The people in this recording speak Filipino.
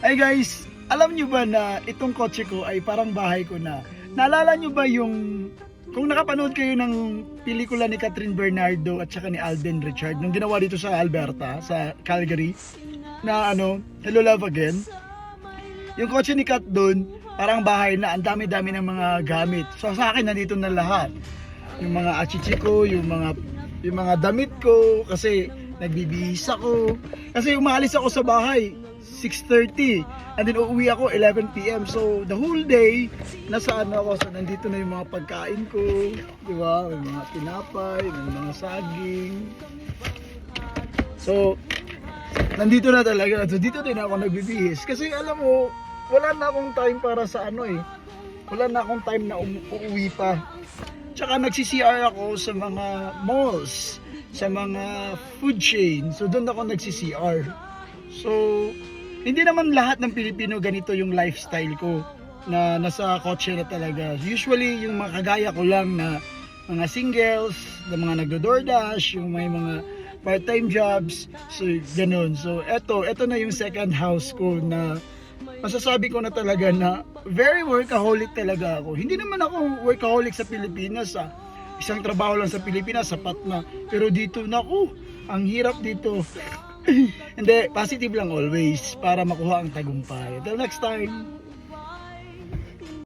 Ay guys, alam nyo ba na itong kotse ko ay parang bahay ko na? Naalala nyo ba yung, kung nakapanood kayo ng pelikula ni Catherine Bernardo at saka ni Alden Richard, nung ginawa dito sa Alberta, sa Calgary, na Hello Love Again? Yung kotse ni Kat doon, parang bahay na, ang dami-dami ng mga gamit. So sa akin, nandito na lahat. Yung mga achichi ko, yung mga damit ko, kasi nagbibihis ako. Kasi umalis ako sa bahay, 6:30, and then uuwi ako 11 PM. So the whole day nasa ako, so nandito na yung mga pagkain ko, di ba? May mga tinapay, may mga saging. So nandito na talaga. So dito din ako nagbibihis kasi alam mo, wala na akong time para sa wala na akong time na uuwi pa. Tsaka nagsi-CR ako sa mga malls, sa mga food chain. So doon ako nagsi-CR. So hindi naman lahat ng Pilipino ganito yung lifestyle ko na nasa kotse na talaga. Usually yung mga kagaya ko lang na mga singles, na mga nagdo-DoorDash, yung may mga part-time jobs, so ganun. So eto na yung second house ko na masasabi ko na talaga na very workaholic talaga ako. Hindi naman ako workaholic sa Pilipinas. Isang trabaho lang sa Pilipinas, sapat na. Pero dito, naku, ang hirap dito. Hindi, positive lang always para makuha ang tagumpay. Until next time.